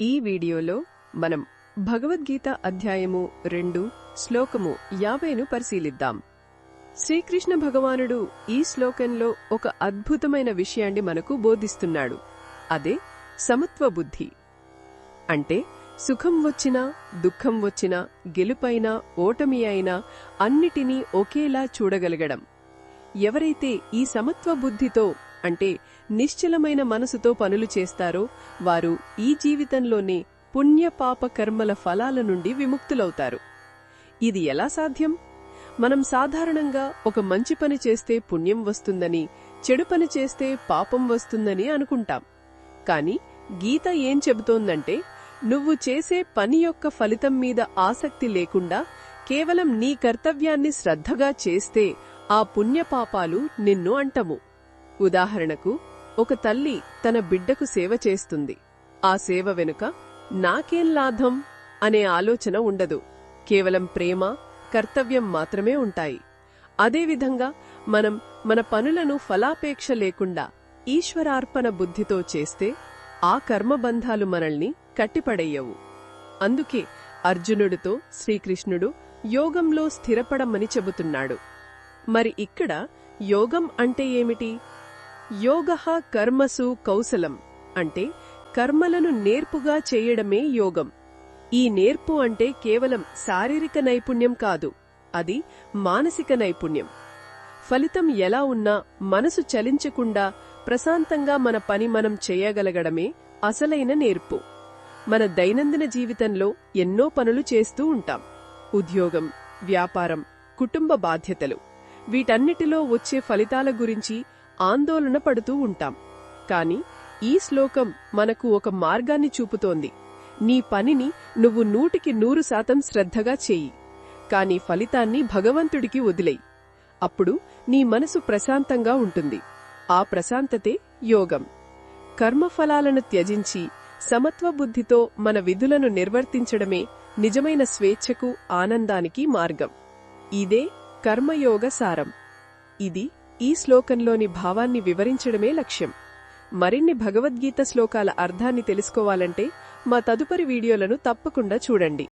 ఈ వీడియోలో మనం భగవద్గీత అధ్యాయము 2 శ్లోకము 50ను పరిశీలిద్దాం. శ్రీకృష్ణ భగవానుడు ఈ శ్లోకంలో ఒక అద్భుతమైన విషయాన్ని మనకు బోధిస్తున్నాడు. అదే సమత్వ బుద్ధి. అంటే సుఖం వచ్చినా దుఃఖం వచ్చినా గెలుపైనా ఓటమి అయినా అన్నిటినీ ఒకేలా చూడగలగడం. ఎవరైతే ఈ సమత్వ బుద్ధితో అంటే నిశ్చలమైన మనసుతో పనులు చేస్తారో వారు ఈ జీవితంలోనే పుణ్యపాప కర్మల ఫలాల నుండి విముక్తులవుతారు. ఇది ఎలా సాధ్యం? మనం సాధారణంగా ఒక మంచి పని చేస్తే పుణ్యం వస్తుందని, చెడు పని చేస్తే పాపం వస్తుందని అనుకుంటాం. కాని గీత ఏం చెబుతోందంటే, నువ్వు చేసే పని యొక్క ఫలితం మీద ఆసక్తి లేకుండా కేవలం నీ కర్తవ్యాన్ని శ్రద్ధగా చేస్తే ఆ పుణ్యపాపాలు నిన్ను అంటము. ఉదాహరణకు, ఒక తల్లి తన బిడ్డకు సేవ చేస్తుంది. ఆ సేవ వెనుక నాకేం లాభం అనే ఆలోచన ఉండదు. కేవలం ప్రేమ, కర్తవ్యం మాత్రమే ఉంటాయి. అదేవిధంగా మనం మన పనులను ఫలాపేక్ష లేకుండా ఈశ్వరార్పణ బుద్ధితో చేస్తే ఆ కర్మబంధాలు మనల్ని కట్టిపడేయవు. అందుకే అర్జునుడితో శ్రీకృష్ణుడు యోగంలో స్థిరపడమని చెబుతున్నాడు. మరి ఇక్కడ యోగం అంటే ఏమిటి? యోగః కర్మసు కౌశలం అంటే కర్మలను నేర్పుగా చేయడమే యోగం. ఈ నేర్పు అంటే కేవలం శారీరక నైపుణ్యం కాదు, అది మానసిక నైపుణ్యం. ఫలితం ఎలా ఉన్నా మనసు చలించకుండా ప్రశాంతంగా మన పని మనం చేయగలగడమే అసలైన నేర్పు. మన దైనందిన జీవితంలో ఎన్నో పనులు చేస్తూ ఉంటాం. ఉద్యోగం, వ్యాపారం, కుటుంబ బాధ్యతలు, వీటన్నిటిలో వచ్చే ఫలితాల గురించి ఆందోళన పడుతూ ఉంటాం. కాని ఈ శ్లోకం మనకు ఒక మార్గాన్ని చూపుతోంది. నీ పనిని నువ్వు 100% శ్రద్ధగా చెయ్యి, కాని ఫలితాన్ని భగవంతుడికి వదిలేయి. అప్పుడు నీ మనసు ప్రశాంతంగా ఉంటుంది. ఆ ప్రశాంతతే యోగం. కర్మఫలాలను త్యజించి సమత్వ బుద్ధితో మన విధులను నిర్వర్తించడమే నిజమైన స్వేచ్ఛకు, ఆనందానికి మార్గం. ఇదే కర్మయోగ సారం. ఇది ఈ శ్లోకంలోని భావాన్ని వివరించడమే లక్ష్యం. మరిన్ని భగవద్గీత శ్లోకాల అర్థాన్ని తెలుసుకోవాలంటే మా తదుపరి వీడియోలను తప్పకుండా చూడండి.